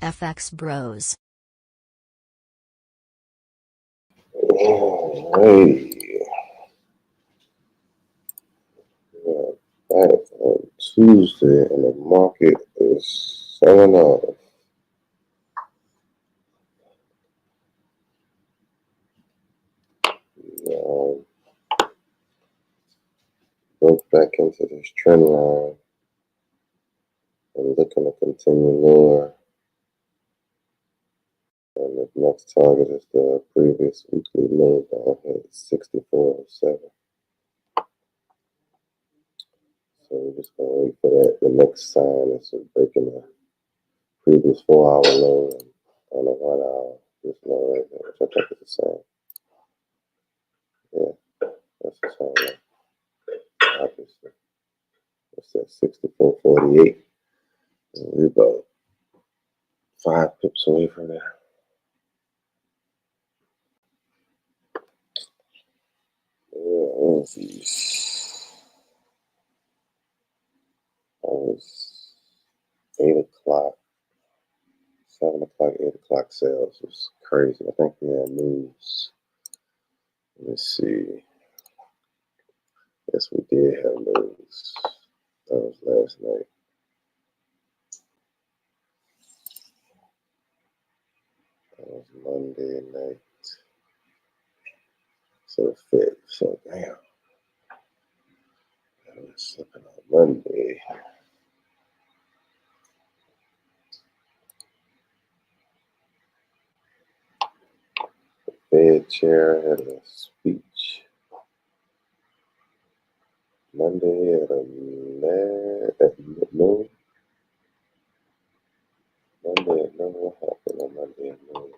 FXBros. Hey, back on Tuesday, and the market is selling off. Um, Broke back into this trend line and looking to continue lower. And the next target is the previous weekly low down here at 64.07. So we're just gonna wait for that. The next sign is breaking the previous 4-hour low and on the 1 hour. This low right here, which I think is the same. Yeah, that's the same. Obviously, it's at 64.48. We're about 5 pips away from there. Yeah, I was 8 o'clock, 7 o'clock, 8 o'clock sales. It was crazy. I think we had news. Let me see. Yes, we did have news. That was last night. That was Monday night. So fit. So damn. I was slipping on Monday. The Fed chair had a speech Monday at noon. Monday at noon. What happened on Monday at noon?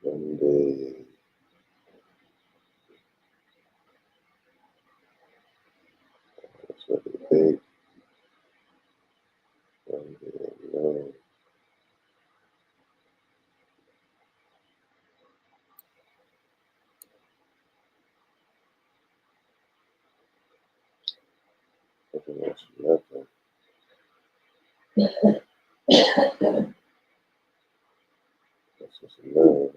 Monday. That's really big. Monday at noon. Pretty much nothing. That's just 11.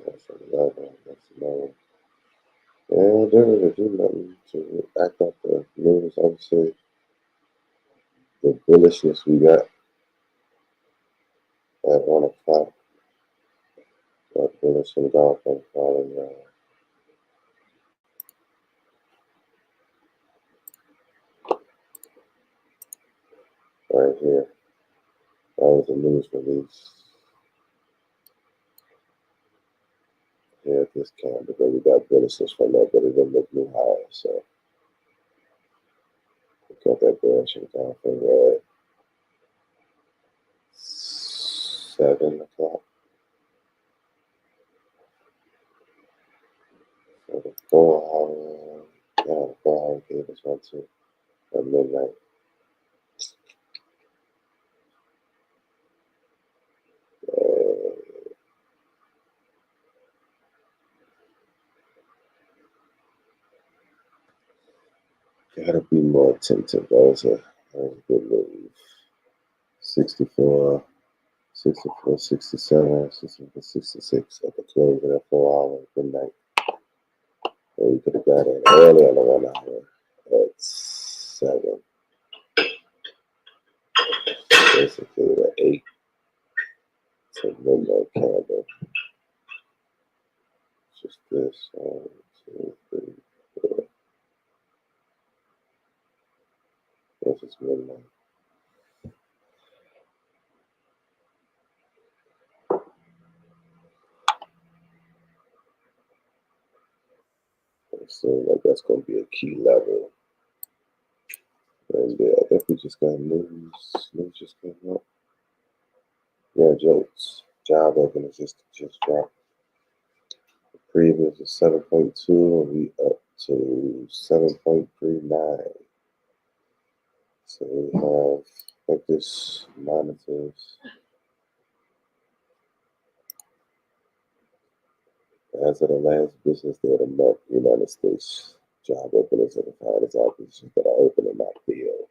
That's 11. That's 11. Yeah, they really do nothing to act up the news. I would say the bullishness we got at 1 o'clock. That bullish and golfing falling right here. That was a news release. Yeah, this candle, but we got bullishness from that, but it didn't look new high. So we got that bullish and golfing at 7 o'clock. So the 4 hour, yeah, the 4 hour gave us one too at midnight. Gotta be more attentive. That was a good move. 64, 64, 67, 64, 66 at the close of that 4 hour midnight. Or you could have got in early on the 1 hour at 7. Basically the 8 to midnight candle. Just this 1, 2, 3, 4. This is midnight. It seems like that's going to be a key level. And I think we just got news. News just came up. Yeah, jokes. Job openings just dropped. The previous is 7.2, and we up to 7.39. So we have like this monitors as of the last business day of the month, United States Job openings are defined as all positions that are open and not filled.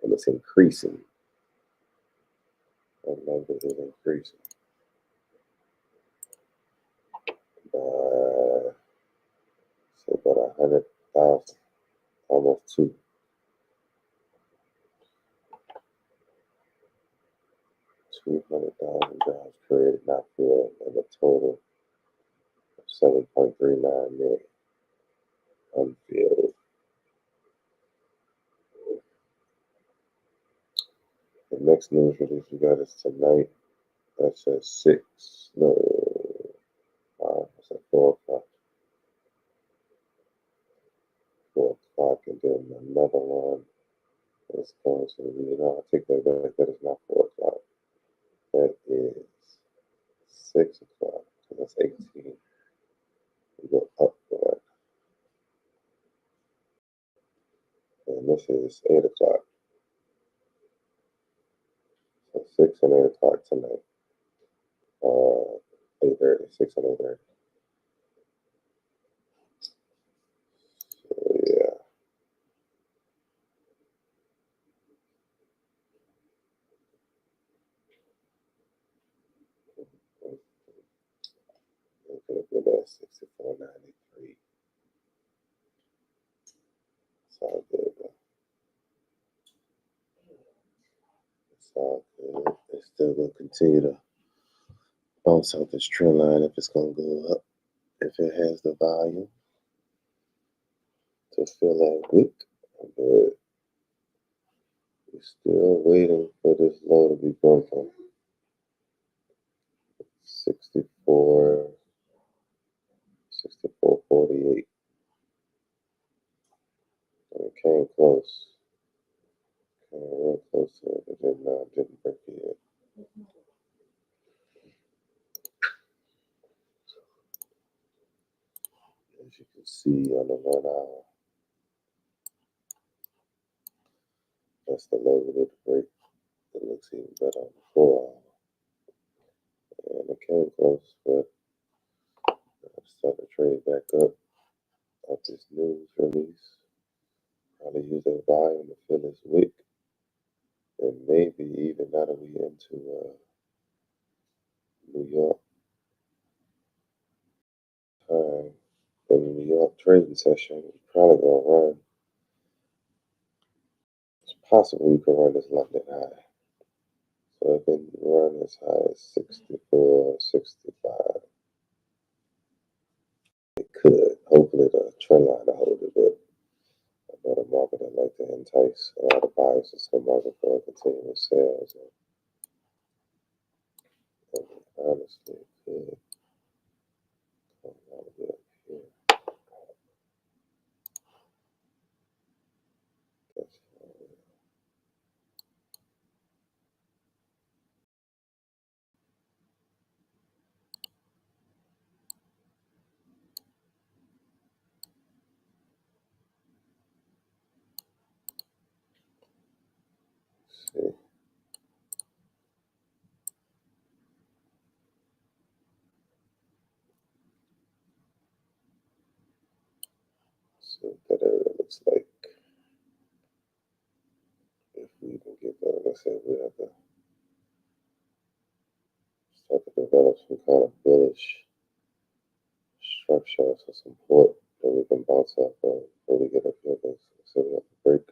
And it's increasing. That number is increasing. Say about 100,000, almost 2. 200,000 jobs created, not filled, and a total of 7.39 million unfilled. The next news release we got is tonight. That's at 6. No, 5. It's at 4 o'clock. 4 o'clock, and then another one is going to be, no, I take that back. That is not 4 o'clock. That is 6 o'clock. So that's 18. We go up one. And this is 8 o'clock. So 6 and 8 o'clock tonight. 8:30, 6 and 8:30. So yeah. Look at that 64.93. It's all good though. It's all good. It's still gonna continue to bounce out this trend line if it's gonna go up. If it has the volume to fill that wick, but we're still waiting for this low to be broken. 64.48. And it came close. Came real close to it, but didn't break it yet. As you can see on the 1 hour, that's the low we need to break. It looks even better on the 4 hour. And it came close, but I started to trade back up this news release. Probably use that volume to fill this wick. And maybe even now that we into New York time, the New York trading session is probably gonna run. It's possible we could run this London high. So it can run as high as 64, 65. It could. Hopefully the trend line will hold it, but I know the market would like to entice a lot of buyers into the market for continuous sales. And honestly, it could come all the way up here. That's fine. See. See what that area looks like. If we even get there, like I said, we have to start to develop some kind of bullish structure, some support that we can bounce off of before we get up here. So we have to break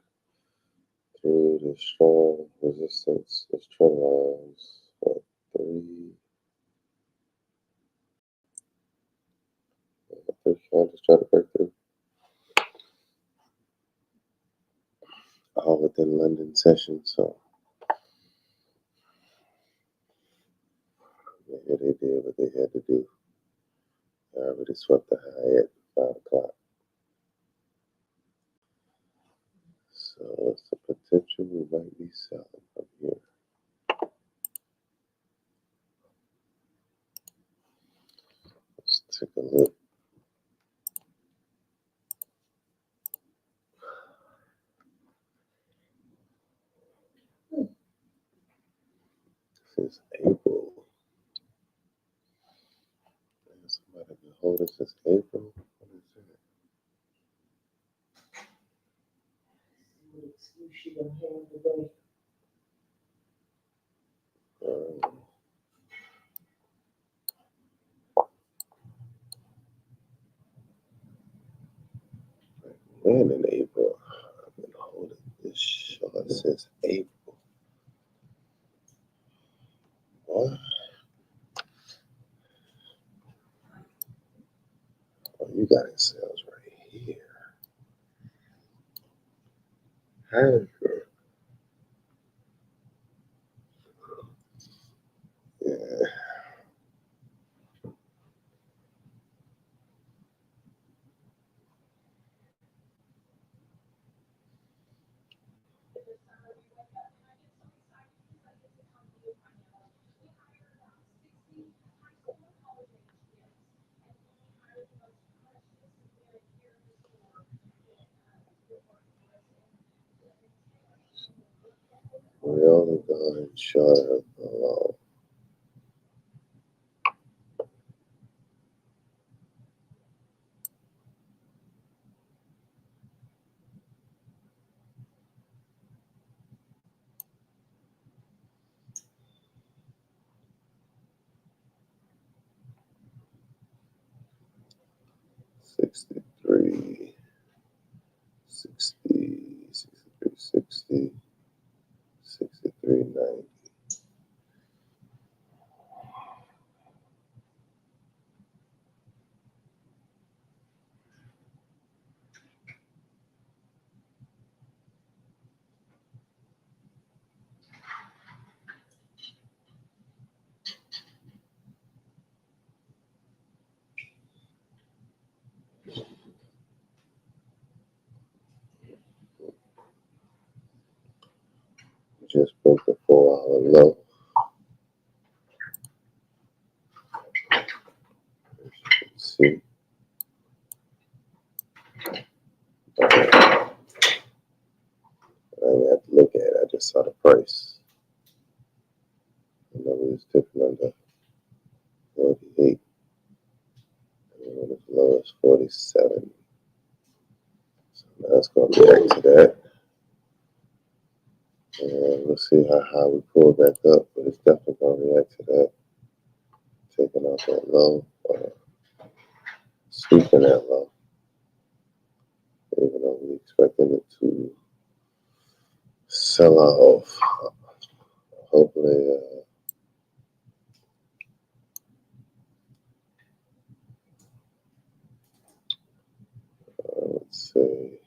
through the strong resistance, this trend lines, 3. I'll just try to break through. All within London session, so maybe they did what they had to do. I already swept the high at 5 o'clock. So it's a potential we might be selling from here. Let's take a look. This is April. Somebody been holding since April. What is that? When in April? I've been holding this short since April. What? Oh, you got it sales right here. However, yeah. We're only going short of the low. $63.60, $63.60, $63.90. Just broke the 4-hour low. As you can see. I didn't have to look at it. I just saw the price. And it was dipping under 48. And when it's low as 47. So now it's going to react to that. And we'll see how high we pull back up. But it's definitely going to react to that. Taking out that low. Sweeping that low. Even though we're expecting it to sell off. Hopefully, let's see.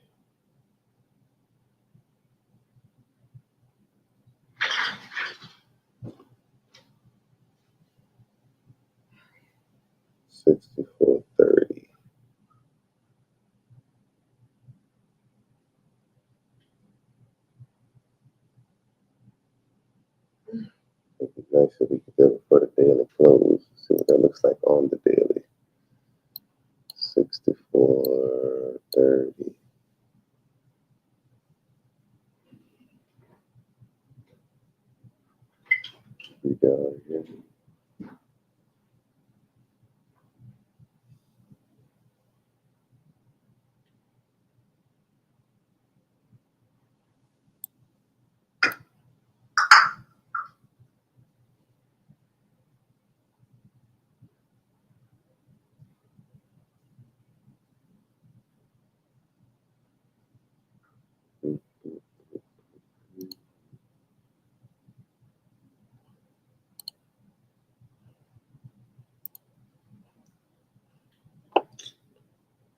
$64.30. It'd be nice if we could do it for the daily close. See what that looks like on the daily. 64.30. We down here.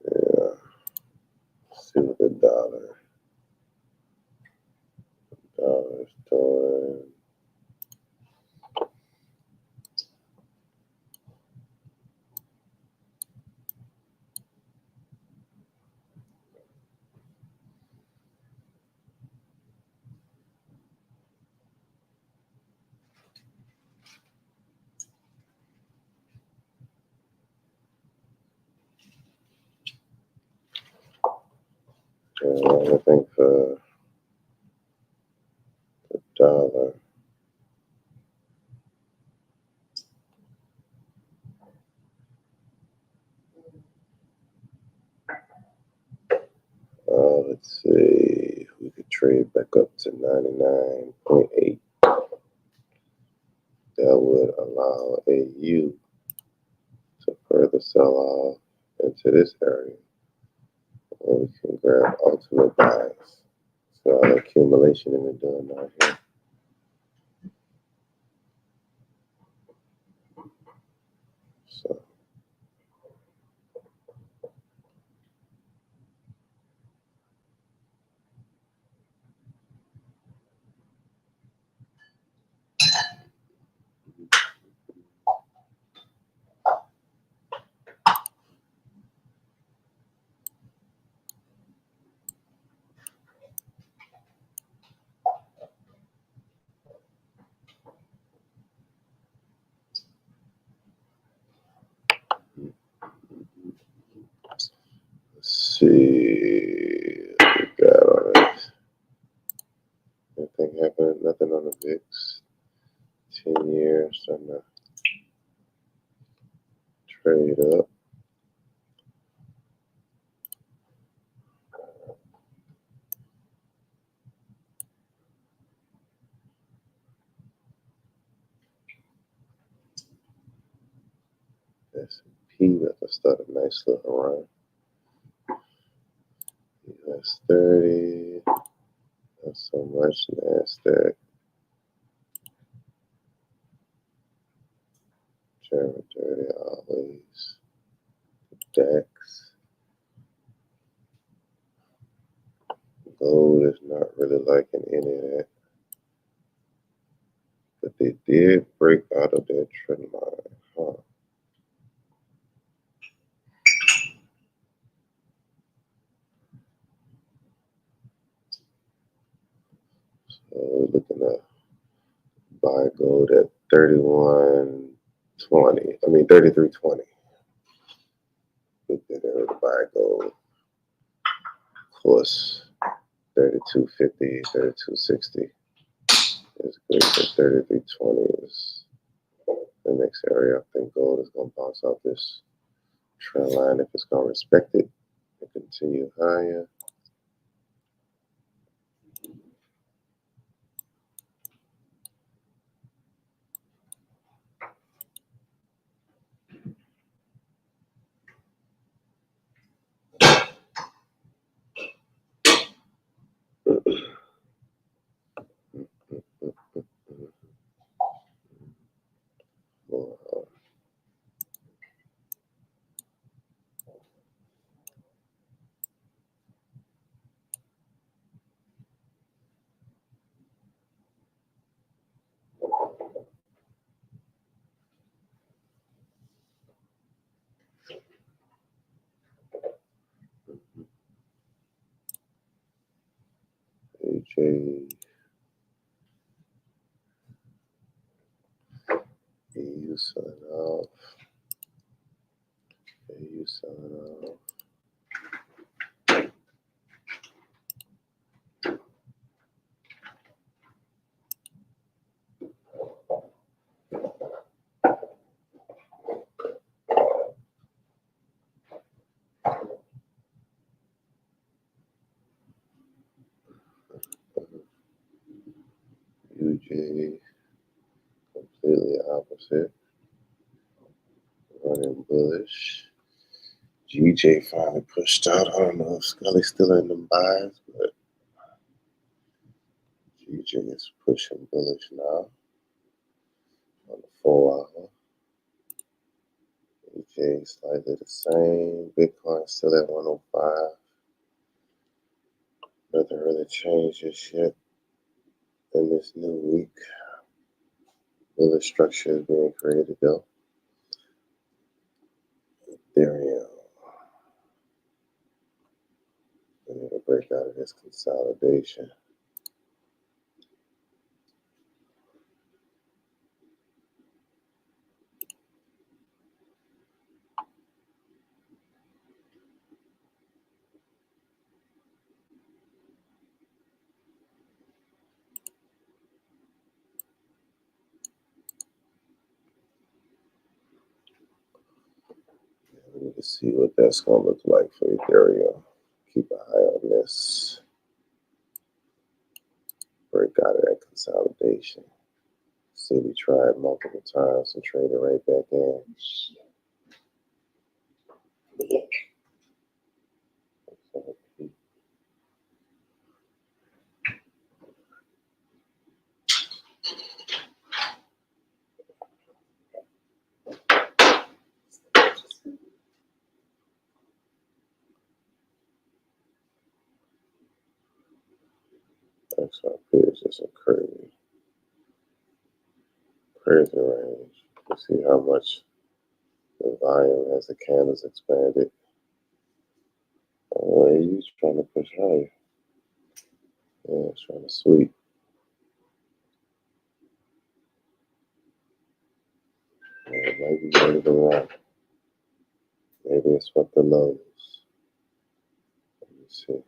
Yeah. See what the dollar's doing. I think for the dollar, let's see, we could trade back up to 99.8. That would allow AU to further sell off into this area where we can grab ultimate buys. So all the accumulation in the doing right here. So let's see what we got on it. Anything happening? Nothing on the VIX. 10 years starting to trade up. S&P about to start a nice little run. US 30. Not so much. NASDAQ. German 30 always. DAX. Gold is not really liking any of that. But they did break out of their trend line. Huh. So we're looking at buy gold at 31.20. I mean 33.20. Look at there to buy gold. Of course, 32.50, 32.60 is great, but 33.20 is the next area. I think gold is going to bounce off this trend line if it's going to respect it and continue higher. AJ, EU selling off, AU selling off. UJ completely opposite, running bullish. GJ finally pushed out. I don't know if Scully's still in them buys, but GJ is pushing bullish now on the 4 hour. EJ slightly the same. Bitcoin still at 105. Nothing really changed just yet in this new week. Bullish structure is being created though. Ethereum. We need to break out of this consolidation. We need to see what that's going to look like for Ethereum. Keep an eye on this. break out of that consolidation. See, we tried multiple times and traded right back in. XRP is just a crazy range. You see how much the volume as the candles expanded. Oh, he's trying to push higher. Yeah, it's trying to sweep. Yeah, maybe ready to run. Maybe it's what the lows. Let me see.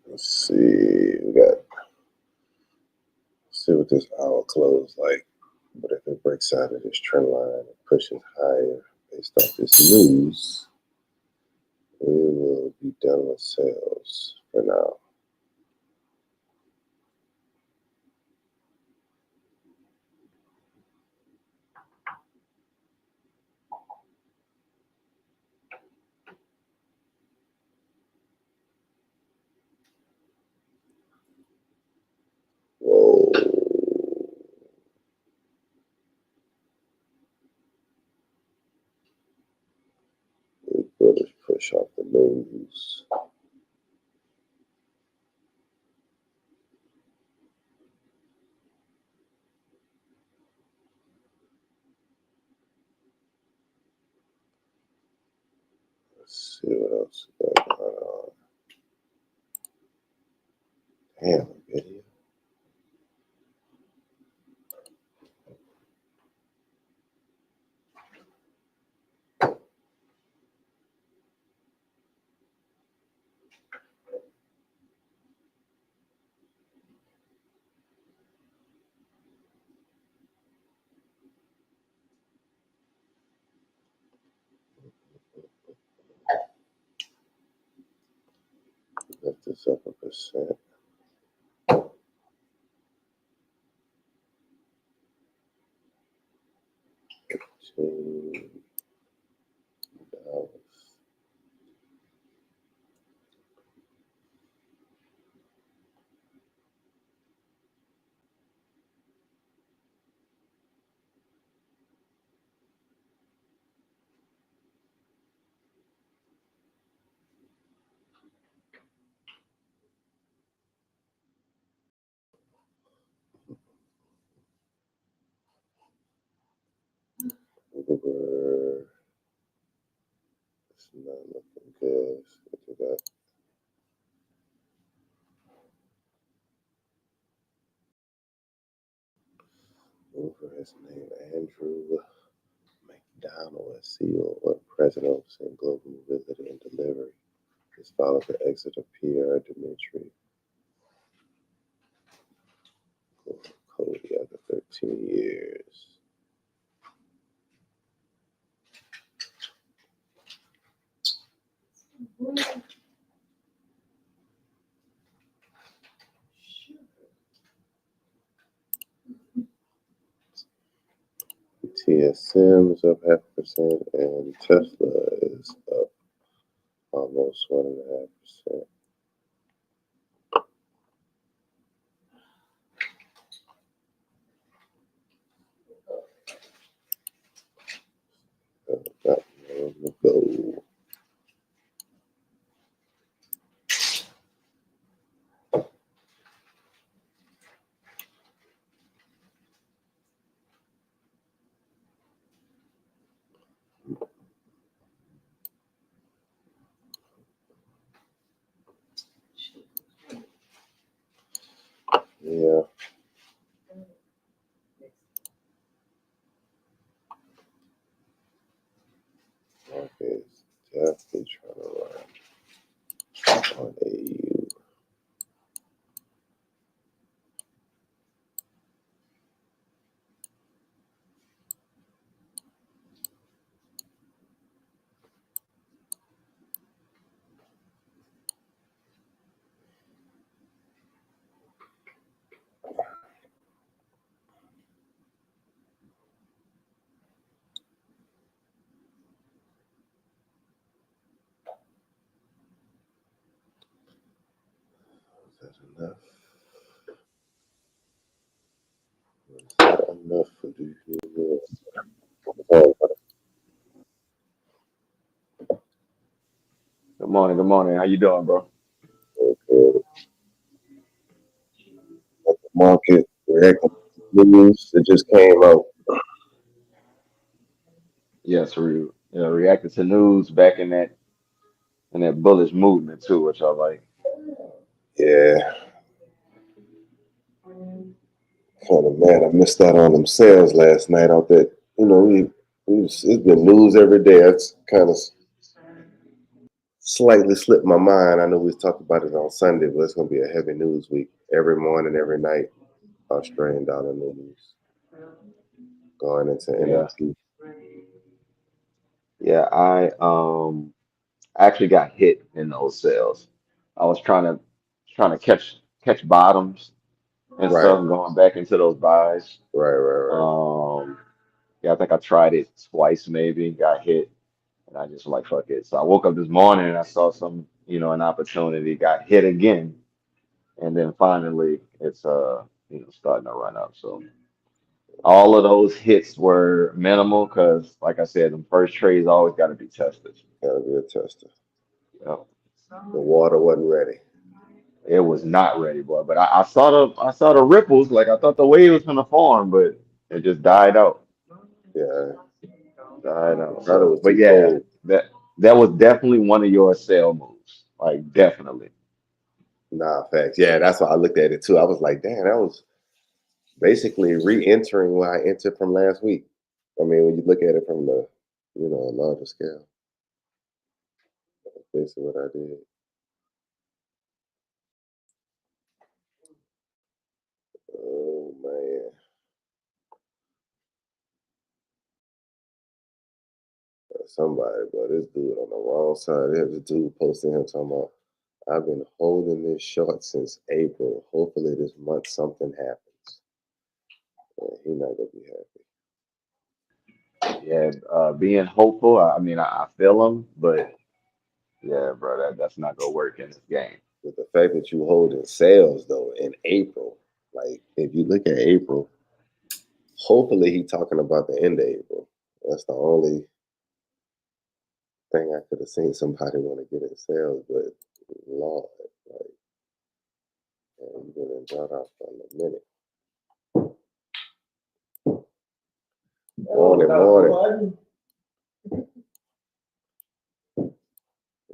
Let's see. Let's see what this hour close like. But if it breaks out of this trend line and pushes higher based off this news, we will be done with sales for now. Whoa. We better push off the news. Let's see what else we got going on. Damn, video. Lift this up 1%. $2. Uber. It's not looking good. What we got? Uber is named Andrew McDonald as CEO or President overseeing global mobility and delivery. This follows the exit of Pierre Dimitri Cody after 13 years. TSM is up 0.5% and Tesla is up almost 1.5%. Got more to go. enough? Is that enough for these new Good morning. Good morning. How you doing, bro? okay. At the market reacting to news that just came out? Yes, reacted to news back in that bullish movement too, which I like. Yeah, kind of mad. I missed out on them sales last night out there. It's been news every day. That's kind of slightly slipped my mind. I know we talked about it on Sunday, but it's going to be a heavy news week. Every morning, every night, Australian dollar news going into Yeah, NFP. yeah. I actually got hit in those sales. I was trying to catch bottoms and Right, stuff, going back into those buys. right. Um, yeah, I think I tried it twice, maybe got hit, and I just like fuck it. So I woke up this morning and I saw an opportunity, got hit again, and then finally it's starting to run up. So. All of those hits were minimal because, like I said, the first trades always got to be tested. Gotta be a tester. Yep. The water wasn't ready. It was not ready, boy. But I saw the ripples. Like I thought the wave was gonna form, but it just died out. Yeah, Died out. probably So, was but too yeah, cold. that was definitely one of your sell moves. Like definitely. Nah, facts. Yeah, that's why I looked at it too. I was like, damn, that was basically re-entering where I entered from last week. I mean, when you look at it from the, a larger scale, that's basically what I did. Oh man, somebody, but this dude on the wrong side. There's a dude posting him talking about, I've been holding this short since April. Hopefully this month something happens. And he not gonna be happy. Yeah, being hopeful. I mean, I feel them, but yeah, bro, that's not gonna work in this game. But the fact that you holding sales though in April, like if you look at April, hopefully he talking about the end of April. That's the only thing I could have seen somebody want to get in sales, but Lord, like, man, you've been in drawdown for a minute. Morning.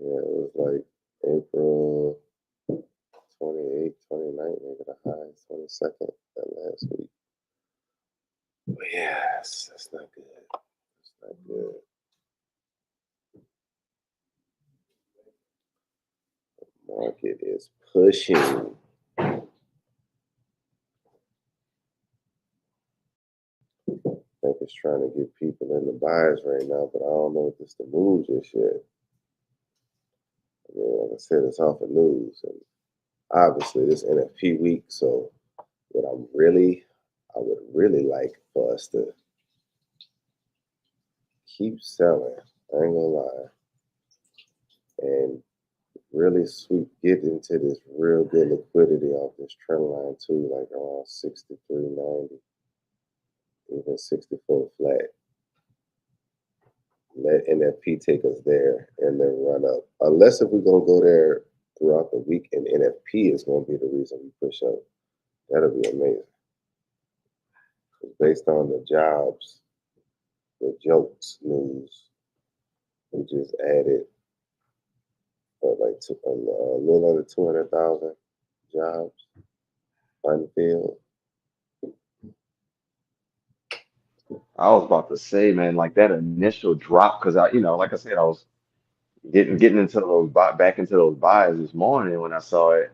Yeah, it was like April 28th, 29th, maybe the high 22nd that last week. But yeah, that's not good. That's not good. Market is pushing. I think it's trying to get people in the buys right now, but I don't know if it's the move just yet. I mean, like I said, it's off of news, and obviously this NFP week. So what I would really like for us to keep selling. I ain't gonna lie, and really get into this real good liquidity off this trend line too, like around 63.90, even 64 flat. Let NFP take us there and then run up. Unless if we're gonna go there throughout the week and NFP is gonna be the reason we push up. That'll be amazing. Based on the jobs, the jokes news, we just added a little under 200,000 jobs unfilled. I was about to say, man, like that initial drop, because like I said, I was getting into back into those buys this morning when I saw it,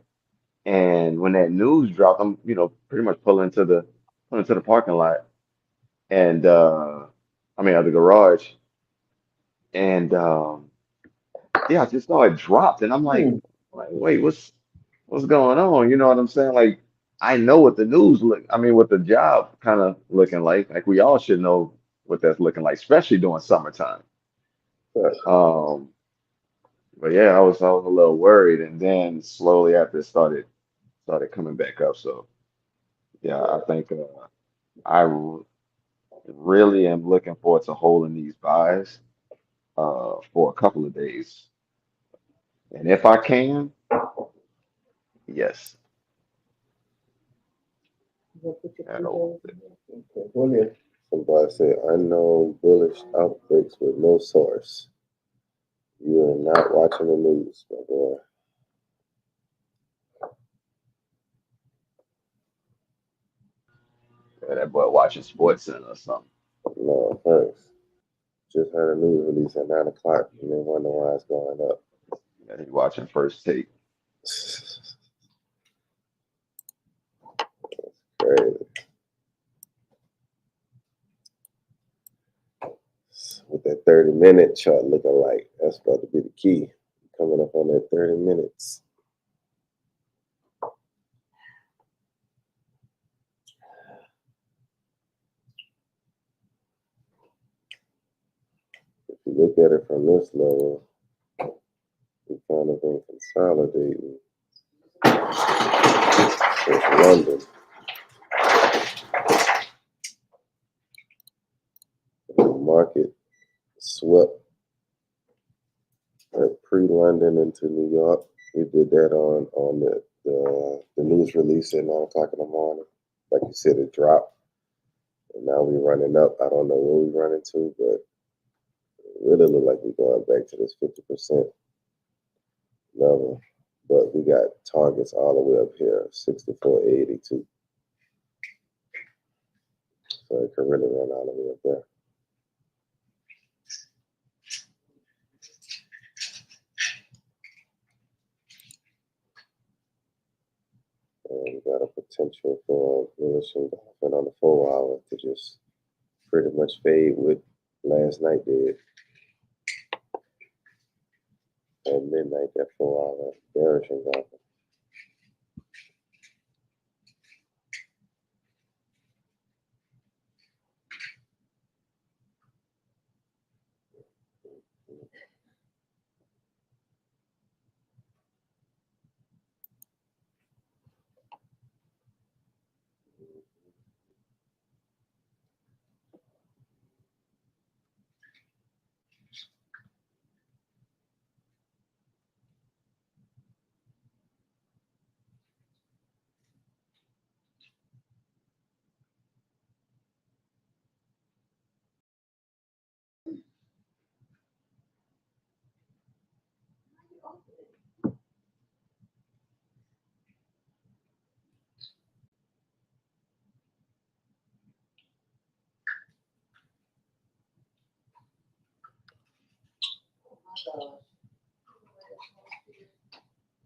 and when that news dropped, I'm pretty much pulling into the parking lot, and I mean, the garage, and yeah, I just saw it dropped, and I'm like, wait, what's going on? You know what I'm saying? Like, I know what the news I mean, what the job kind of looking like. Like we all should know what that's looking like, especially during summertime. But Um, but yeah, I was a little worried, and then slowly after it started. started coming back up. So yeah, I think I really am looking forward to holding these buys for a couple of days. And if I can, yes, that'll Somebody said unknown bullish outbreaks with no source. You are not watching the news, my boy. that boy watching Sports Center or something. No, thanks. Just heard a news release at 9 o'clock and they wonder why it's going up. Yeah, he watching First Take. Crazy. With that 30-minute chart looking like that's about to be the key. Coming up on that 30 minutes. If you look at it from this level, we kind of been consolidating with London. The market swept pre-London into New York. We did that on the news release at 9 o'clock in the morning. Like you said, it dropped. And now we're running up. I don't know where we're running to, but it really look like we're going back to this 50% level. But we got targets all the way up here, 64.82. So it could really run all the way up there. And we got a potential for Lewis and Dolphin on the 4 hour to just pretty much fade what last night did. At midnight, that 4 hour bearish and Dolphin.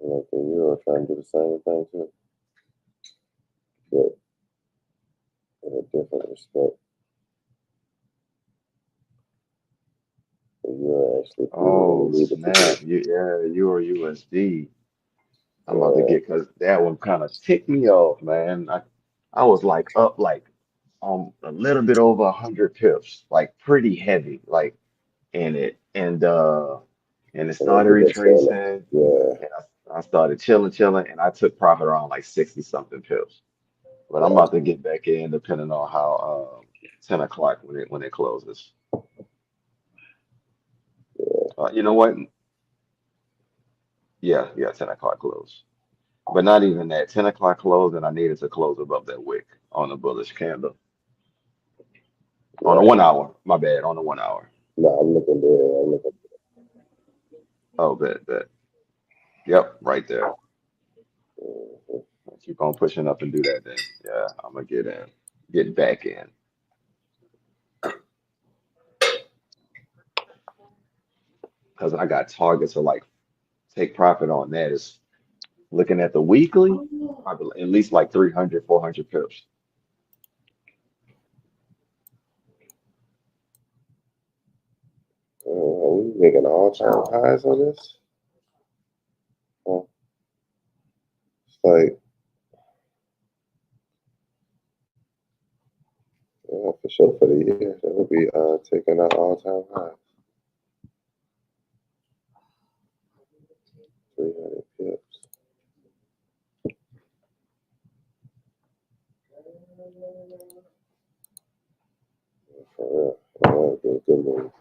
And like the Euro trying to do the same thing too, but in a different respect. The Euro actually Oh needed to do. snap! Yeah, Euro USD. I'm about to Yeah, get because that one kind of ticked me off, man. I was like up like a little bit over 100 pips, like pretty heavy, like in it, and it and then started hit that tail. retracing, Yeah, and I started chilling, and I took profit around like 60 something pips. But I'm yeah, about to get back in depending on how 10 o'clock when it closes. yeah. You know what? Yeah, 10 o'clock close. But not even that. 10 o'clock close, and I needed to close above that wick on the bullish candle. On the Yeah. 1 hour. My bad, on the 1 hour. No, I'm looking there. I'm looking. Oh, bet. Yep, right there. Mhm. Keep on pushing up and do that then. Yeah, I'm gonna get in. Get back in. Because I got targets to like take profit on that. Is looking at the weekly, probably at least like 300, 400 pips. Are we making all-time highs on this? Oh, it's like, yeah, for sure for the year. That would be taking out all-time highs. 300 pips. move.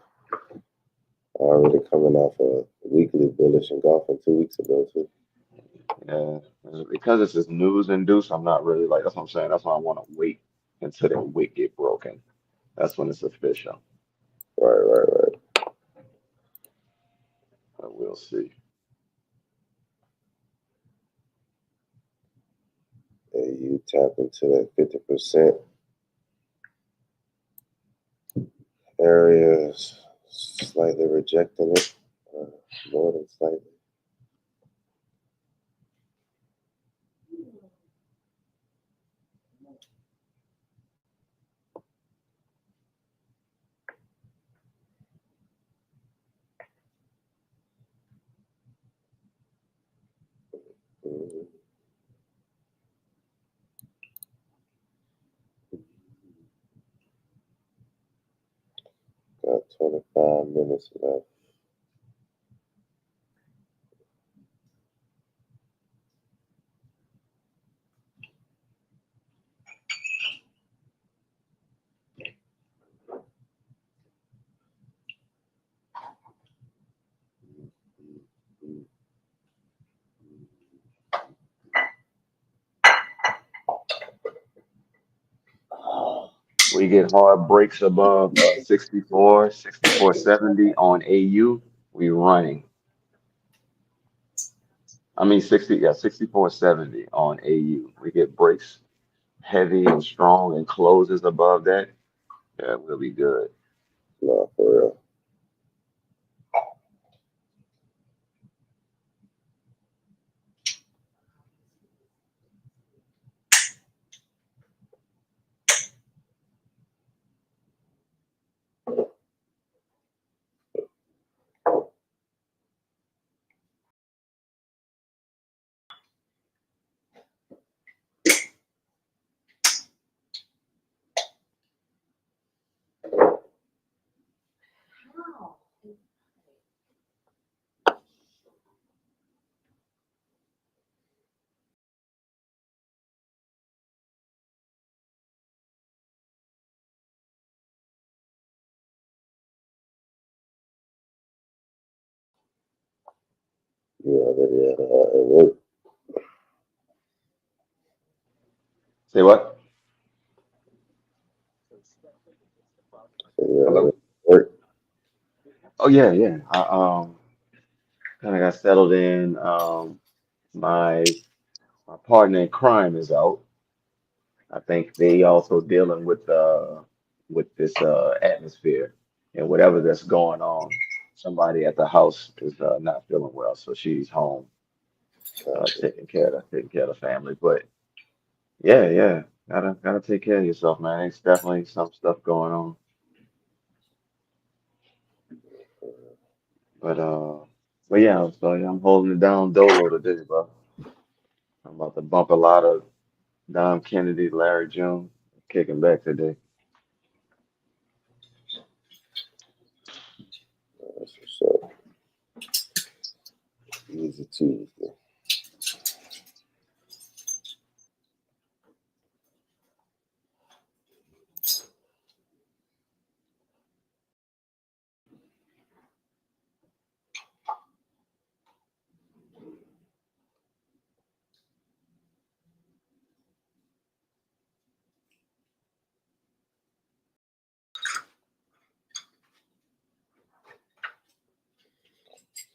Already coming off a weekly bullish engulfing 2 weeks ago too. Yeah, because it's just news induced. I'm not really like that's what I'm saying. That's why I want to wait until that wick get broken. That's when it's official. Right. But we'll see. You tap into that 50% areas, slightly rejecting it, more than slightly. Got 25 minutes left. We get hard breaks above 64, 64.70 on AU. We running. I mean 60, yeah, 64.70 on AU. We get breaks heavy and strong and closes above that. Yeah, we'll be good. No, for real. You already at work. Say what? So you already Hello? at work. Oh yeah. I kind of got settled in. My my partner in crime is out. I think they also dealing with this atmosphere and whatever that's going on. Somebody at the house is not feeling well, so she's home Gotcha. taking care of the family. But yeah, gotta take care of yourself, man. It's definitely some stuff going on. But yeah, so yeah, I'm holding it down dolo today, bro. I'm about to bump a lot of Dom Kennedy, Larry Jones, kicking back today. That's what's up. Easy Tuesday.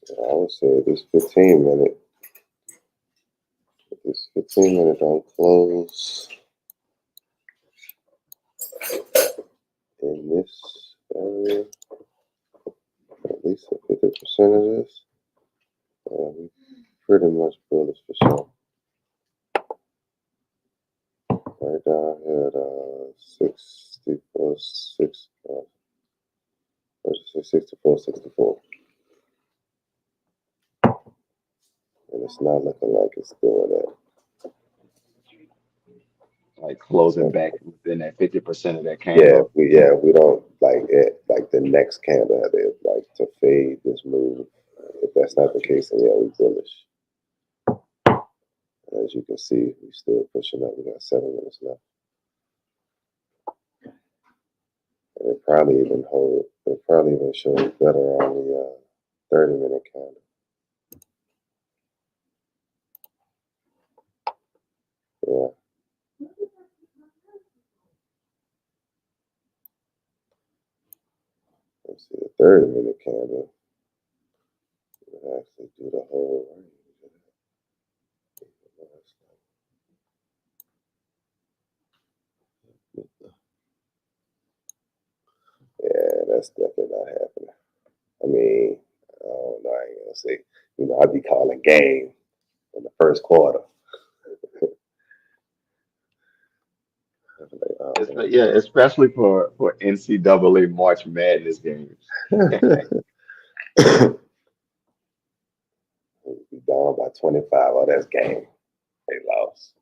I would say this 15 minute don't close in this area, at least 50% of this. We pretty much bullish for sure. Right down here at 64, 6, what did you say, 64, 64. And it's not looking like it's doing that. Like closing So, back within that 50% of that yeah, candle. we don't like it, like the next candle at it, like to fade this move. If that's not the case, then yeah, we bullish. As you can see, we still pushing up. We got 7 minutes left. And it probably even hold It probably even shows better on the 30-minute candle. Yeah. Let's see, the 30-minute candle will actually do the whole range. Yeah, that's definitely not happening. I mean, I don't know, I ain't gonna say, I'd be calling game in the first quarter. Yeah, especially for NCAA March Madness games. Be down by 25. Oh, that's game. They lost.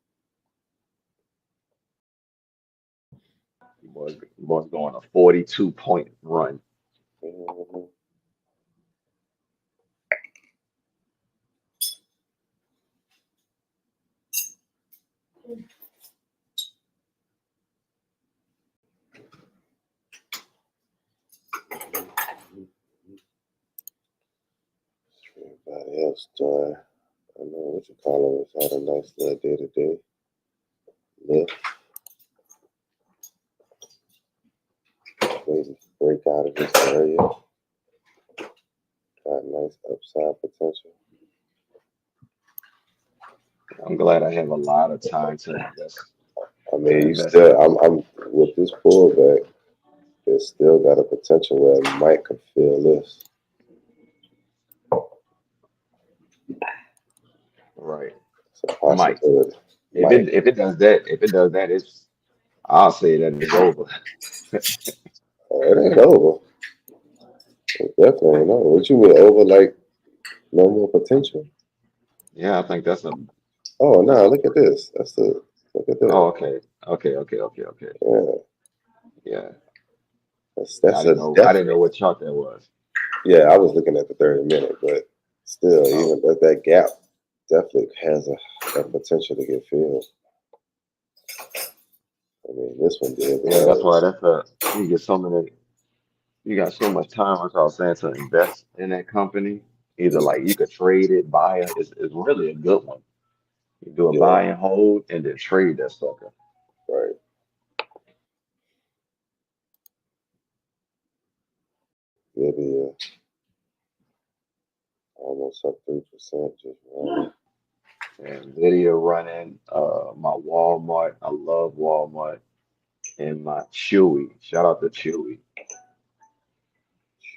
Was going a 42-point run. Mm-hmm. Everybody else doing. I know what you call it. Had a nice little day today. Lift. Maybe break out of this area. Got nice upside potential. I'm glad I have a lot of time to invest. I mean, you still. I'm with this pullback. It's still got a potential where it might could fill this. Right. It's a possibility. If it does that, it's I'll say that it's over. It ain't over. It definitely ain't over. What you mean over? Like no more potential? Yeah, I think that's a. Oh no! Look at this. Look at Oh, that. okay. Yeah, Yeah. that's a I didn't know definite. what chart that was. Yeah, I was looking at the 30-minute, but still, even that gap definitely has a potential to get filled. I mean, this one did. Yeah, that's why you get so many. You got so much time, like I was saying, to invest in that company. Either like you could trade it, buy it. It's really a good one. You do a Yeah, buy and hold, and then trade that sucker. right. Maybe almost up 3% just running. And video running. My Walmart. I love Walmart. And my Chewy. Shout out to Chewy.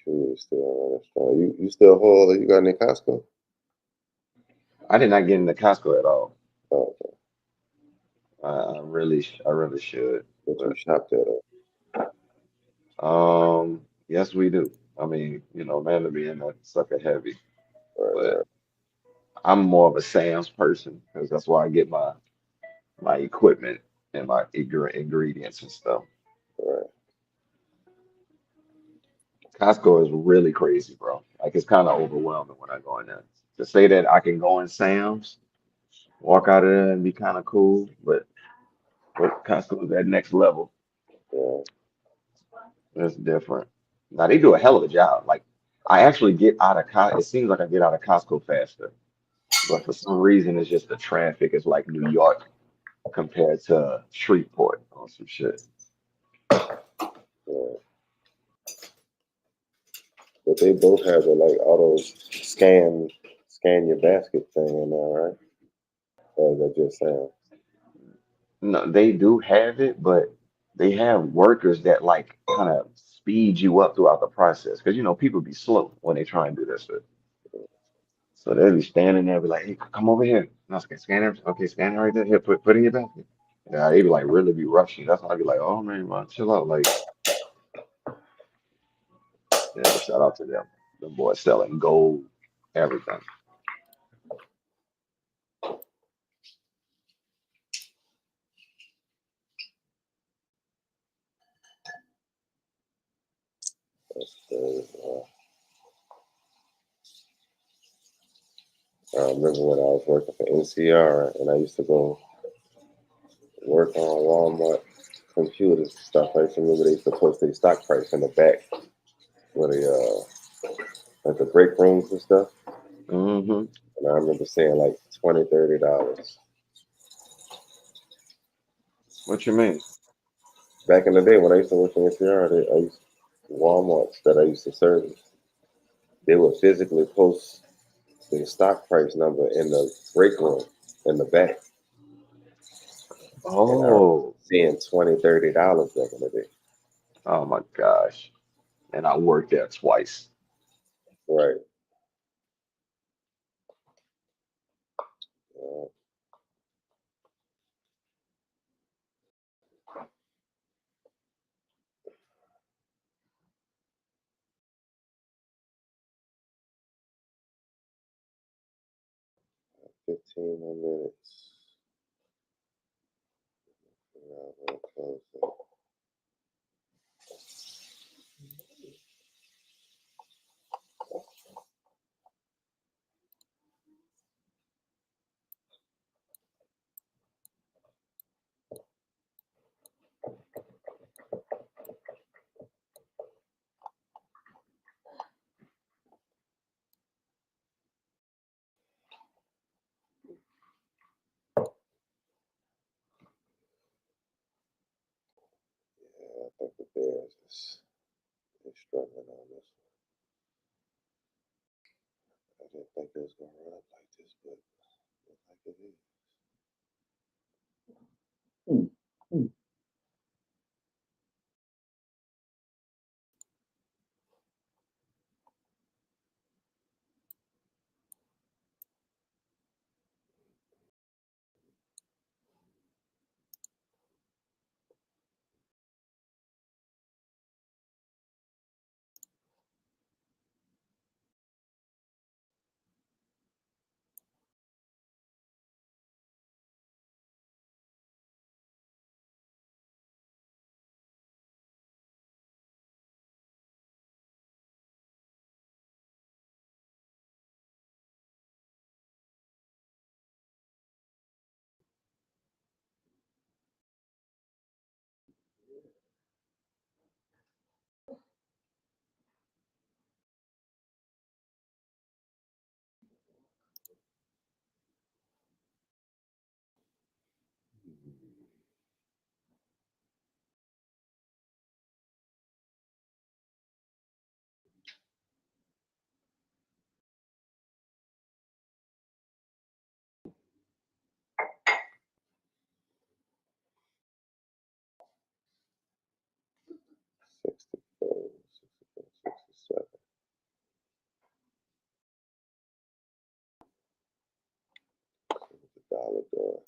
Chewy still running strong. You still hold? You got any Costco? I did not get into Costco at all. Oh, okay. I really should. But you shopped at Yes, we do. I mean, man, to be in that sucker heavy, right, but I'm more of a Sam's person because that's where I get my equipment and my ingredients and stuff. right. Costco is really crazy, bro. Like it's kind of overwhelming when I go in there. To say that I can go in Sam's, walk out of there and be kind of cool, but Costco is that next level. Yeah, It's different. Now they do a hell of a job. Like I actually get out of Costco. It seems like I get out of Costco faster, but for some reason it's just the traffic is like New York compared to Shreveport or some shit. yeah. But they both have the like auto scan your basket thing in there, right? Or is that just Sam? No, they do have it, but they have workers that like kind of speed you up throughout the process because people be slow when they try and do this shit. So they'll be standing there, be like, "Hey, come over here. No, scan it. Okay, scan it right there. Here, put in your basket." Yeah, they be like really be rushing. That's why I be like, "Oh man, chill out." Like, yeah, but shout out to them. The boys selling gold, everything. That's I remember when I was working for NCR and I used to go work on Walmart computers and stuff. I used to remember they used to post their stock price in the back. where they like the break rooms and stuff. Mm-hmm. And I remember saying like $20, $30. What you mean? Back in the day when I used to work in NCR, Walmarts that I used to service, they would physically post the stock price number in the break room in the back. And I remember Oh, seeing $20, $30 back in the day. oh my gosh. And I worked there twice. Right. Uh, 15 more minutes. Yeah, I'm gonna close it. Yeah, I think the Bears they're struggling on this one. I didn't think it was gonna run up like this, but it looks like it is. $64, $64, $67. The dollar door.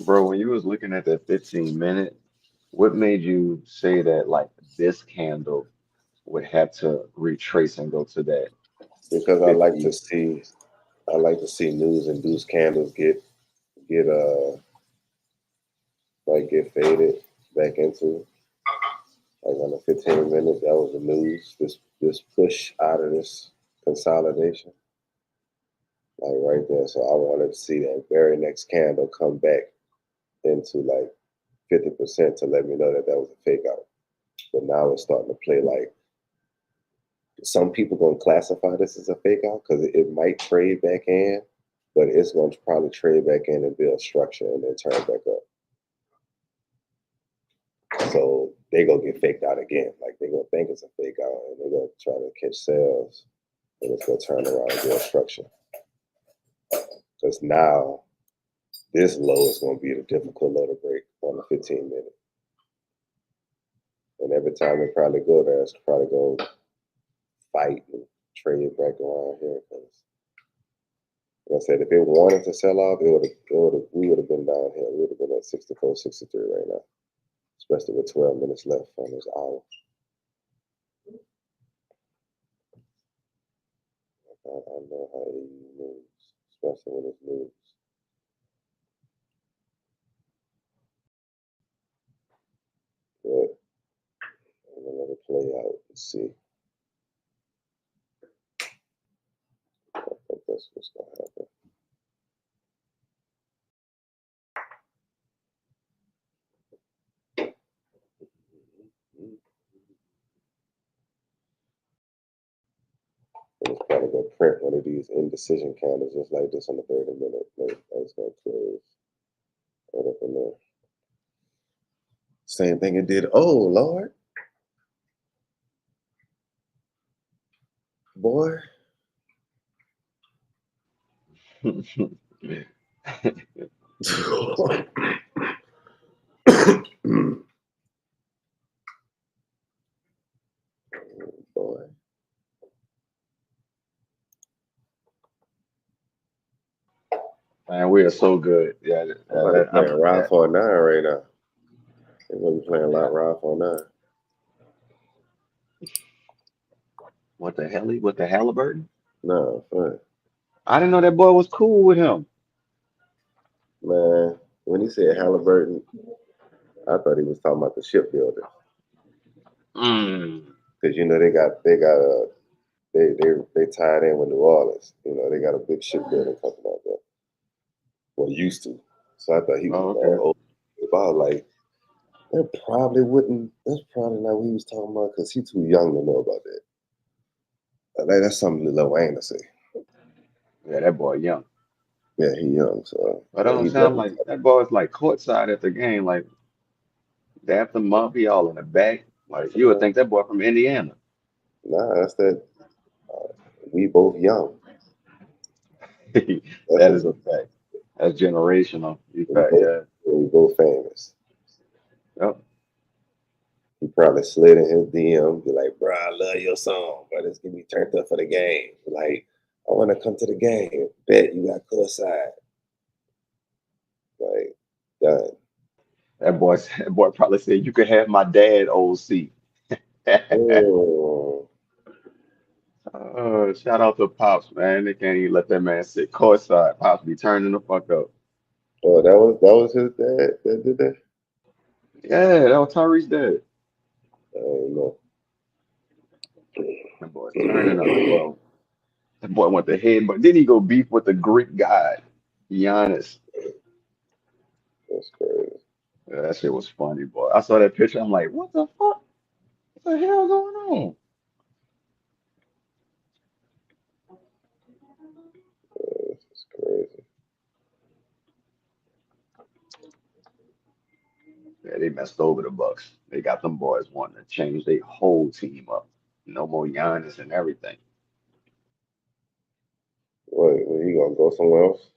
Bro, when you was looking at that 15 minute, what made you say that like this candle would have to retrace and go to that Because 50? I like to see news induced candles get get faded back into. Like on the 15 minute, that was the news. This push out of this consolidation. Like right there. So I wanted to see that very next candle come back into like 50% to let me know that that was a fake out. But now it's starting to play like some people gonna classify this as a fake out because it might trade back in, but it's gonna probably trade back in and build structure and then turn back up. So they gonna get faked out again. Like they gonna think it's a fake out and they're gonna try to catch sales and it's gonna turn around and build structure. Because now this low is gonna be the difficult low to break on the 15 minute. And every time it probably go there, it's probably gonna fight and trade back around here. Because like I said, if it wanted to sell off, we would have been down here. We would have been at 64, 63 right now, especially with 12 minutes left on this hour. I know how AU moves, especially when it's news. But I'm gonna let it play out and see. I think that's what's gonna happen. was probably gonna print one of these indecision candles just like this on the 30-minute. It's gonna close right up in there. Same thing it did. Oh Lord, boy. Boy. Man, we are so good. Yeah, I'm about to play Ride for 9 right now. I'm gonna be playing a lot Ride for 9. What the hell? With the Halliburton? No, fun. I didn't know that boy was cool with him. Man, when he said Halliburton, I thought he was talking about the shipbuilders. Mm. Because you know they tied in with New Orleans. You know, they got a big shipbuilding company out there. Well, used to. So I thought he was old. About like that probably wouldn't. That's probably not what he was talking about because he's too young to know about that. Like, that's something Lil Wayne to say. Yeah, that boy young. Yeah, he young. So But yeah, don't he sound definitely. like that boy's like courtside at the game, like dapped him up, he all in the back. Like you would think that boy from Indiana. Nah, that's that. We both young. That is a fact. That's generational. You fact, yeah. We both famous. Yep. He probably slid in his DM, be like, "Bro, I love your song, but it's gonna be turned up for the game. Like, I want to come to the game. Bet you got courtside. Like, done." That boy probably said you could have my dad old seat. Oh, Shout out to Pops, man. They can't even let that man sit courtside. Pops be turning the fuck up. oh, that was his dad that did that. Yeah, that was Tyreek's dad. I don't know. That boy's turning up. That boy went to head, but then he go beef with the Greek god, Giannis. That's crazy. Yeah, that shit was funny, boy. I saw that picture. I'm like, what the fuck? What the hell going on? This is crazy. Yeah, they messed over the Bucks. They got them boys wanting to change their whole team up. No more Giannis and everything. Wait, he gonna go somewhere else?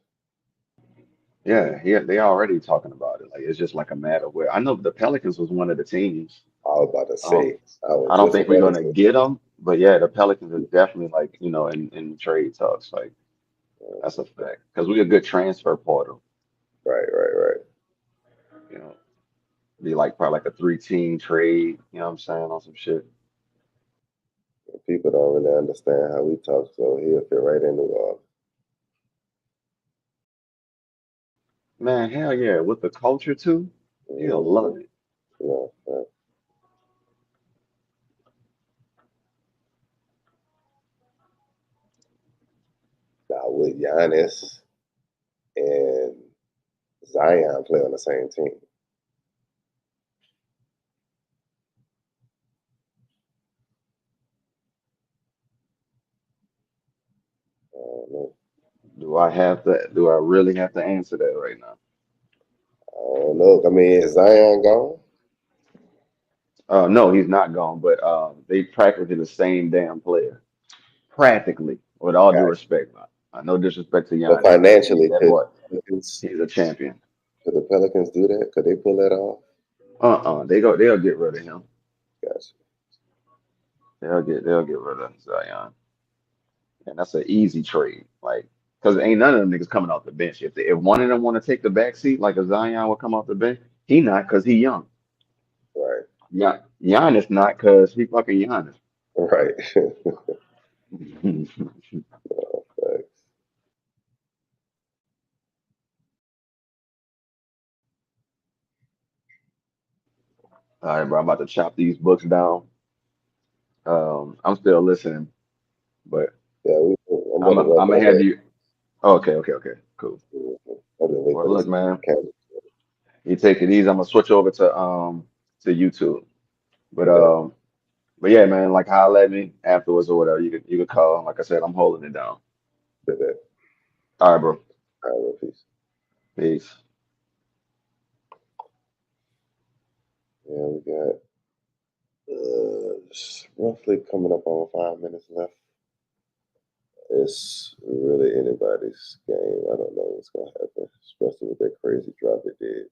Yeah, they already talking about it. Like it's just like a matter where I know the Pelicans was one of the teams. I was about to Um, say. I was I don't just think we're about to gonna say. get them, but yeah, the Pelicans is definitely like in trade talks. Like that's a fact because we a good transfer portal. Right, right, right. You know, be like probably like a three-team trade. You know what I'm saying on some shit. People don't really understand how we talk, so he'll fit right into all. Man, hell yeah, with the culture too, he'll love it. You know, now with Giannis and Zion play on the same team. I don't know. Do I really have to answer that right now? I don't know. I mean, is Zion gone? No, he's not gone, but they practically the same damn player. Practically, with all due Gotcha. respect. No disrespect to But Giannis, but financially, that boy, Pelicans, he's a champion. could the Pelicans do that? Could they pull that off? They'll get rid of him. Gotcha. They'll get rid of Zion. And that's an easy trade. Like, because ain't none of them niggas coming off the bench. If one of them want to take the back seat, like a Zion will come off the bench, he not because he young. Right. Yeah, Giannis not because he fucking Giannis. Right. All Right. right, bro. I'm about to chop these books down. I'm still listening, but Yeah, I'm about to wrap I'm my gonna have bag. you. Okay, cool. I've been waiting Well, for look, this man, camera. you take it easy. I'm gonna switch over to YouTube, but You bet. But yeah, man, like holler at me afterwards or whatever. You could call. Like I said, I'm holding it down. Did that. All right, bro. All right, well, peace. Peace. Yeah, we got roughly coming up on 5 minutes left. It's really anybody's game. I don't know what's gonna happen, especially with that crazy drop it did.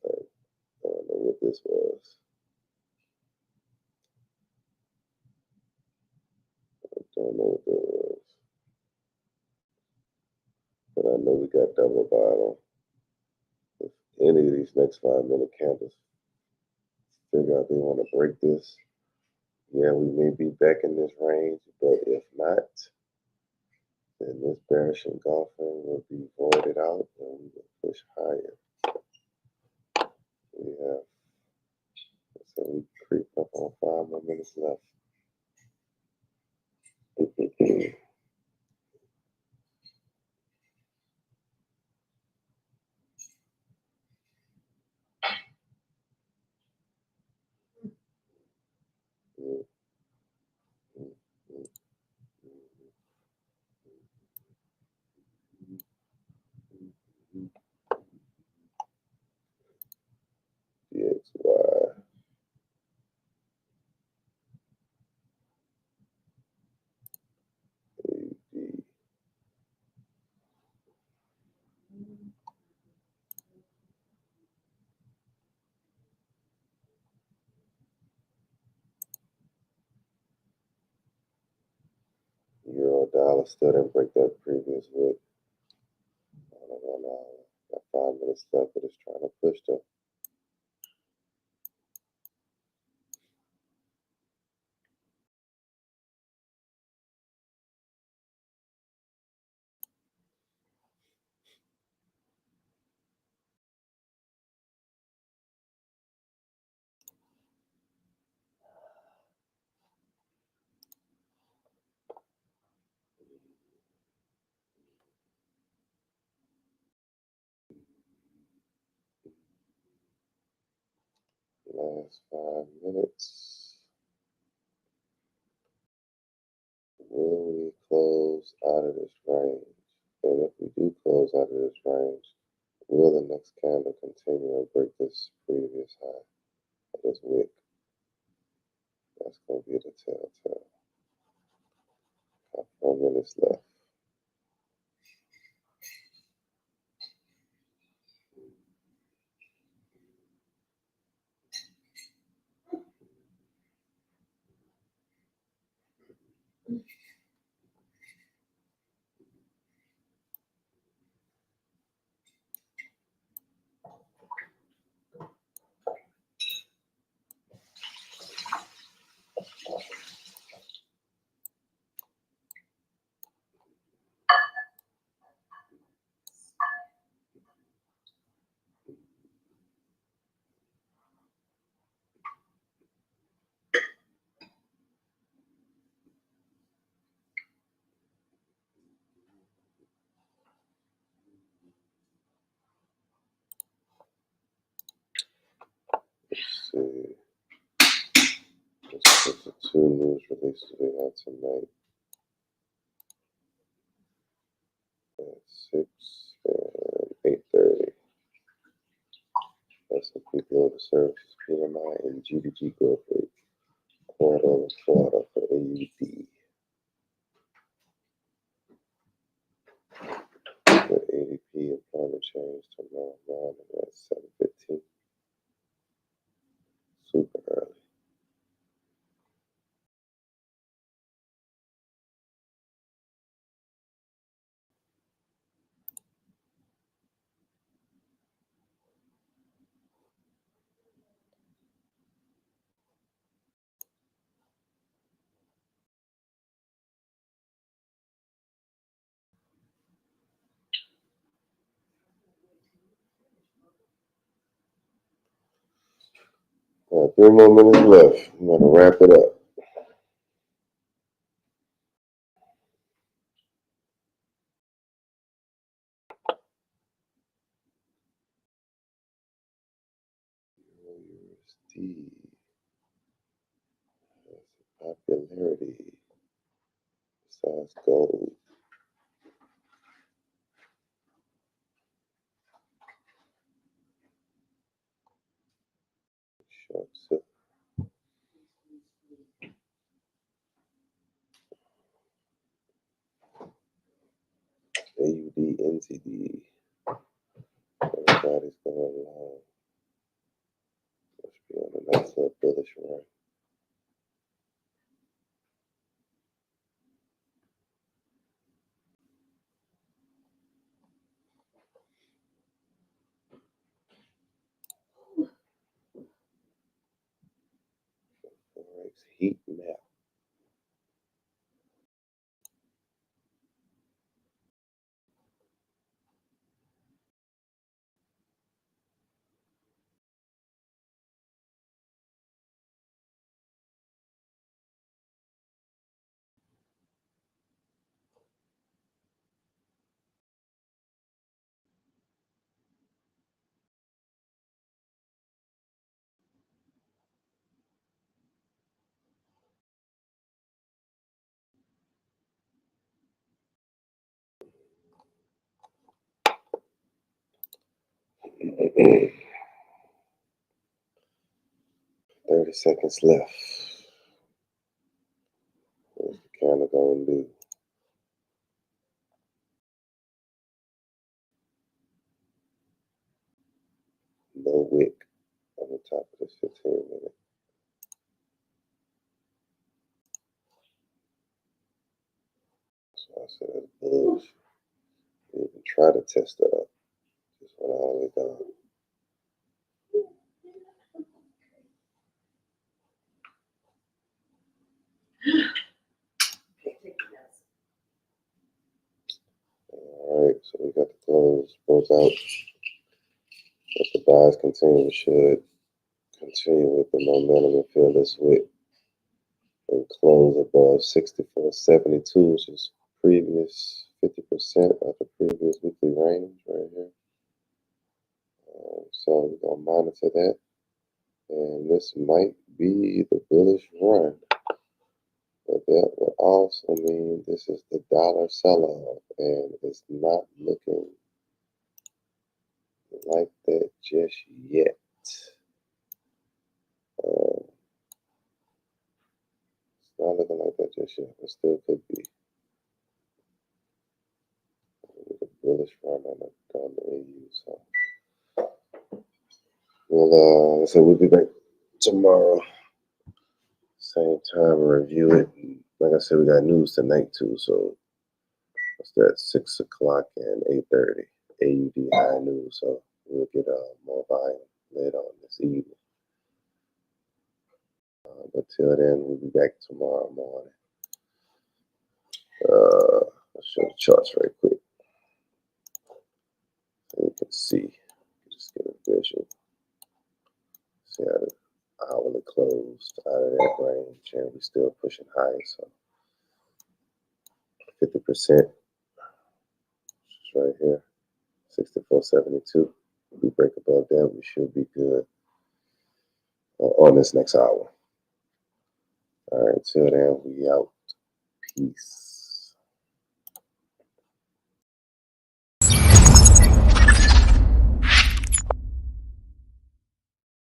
Like, I don't know what this was. I don't know what that was. But I know we got double bottom. If any of these next 5 minute candles figure out they want to break this, yeah, we may be back in this range. But if not, then this bearish engulfing will be voided out and we will push higher. We have, so we creep up on 5 more minutes left. DXY, AUD. Euro dollar still didn't break that previous wick. On a 1 hour. Got 5 minutes left, but it's trying to push the last 5 minutes. Will we close out of this range? And if we do close out of this range, will the next candle continue or break this previous high of this wick? That's going to be the telltale. 4 minutes left. Let's see. Let's put the 2 news releases we had tonight at 6 and 8:30. S&P Global Services PMI and GDP growth rate quarter-over-quarter for AUD. The ADP employment change tomorrow morning at 7:15. Super early. All right, 3 more minutes left. I'm going to wrap it up. USD. popularity besides gold. Short silver. AUD, NTD. Everybody's going long. Must be on a nice little bullish run. Forex heat map. $30 seconds left. What's the candle going to do? No wick on the top of this 15-minute. So I said it's bullish. Didn't even try to test it up. Just went all the way down. All right, so we got the close both out. If the buys continue, we should continue with the momentum and fill this wick and close above 64.72, which is previous 50% of the previous weekly range right here. So we're going to monitor that. And this might be the bullish run. But that would also mean this is the dollar sell-off. And it's not looking like that just yet. It's not looking like that just yet. It still could be. The bullish run on the AU. So we'll be back tomorrow. Same time, review it. Like I said, we got news tonight too. So what's that? 6 o'clock and 8:30 AUD high news. So we'll get more volume later on this evening. But till then, we'll be back tomorrow morning. I'll show the charts right quick so you can see. Just get a visual. See how the hourly closed out of that range, and we're still pushing high. So 50%. Right here, 64.72. If we break above that, we should be good on this next hour. All right, till then, we out. Peace.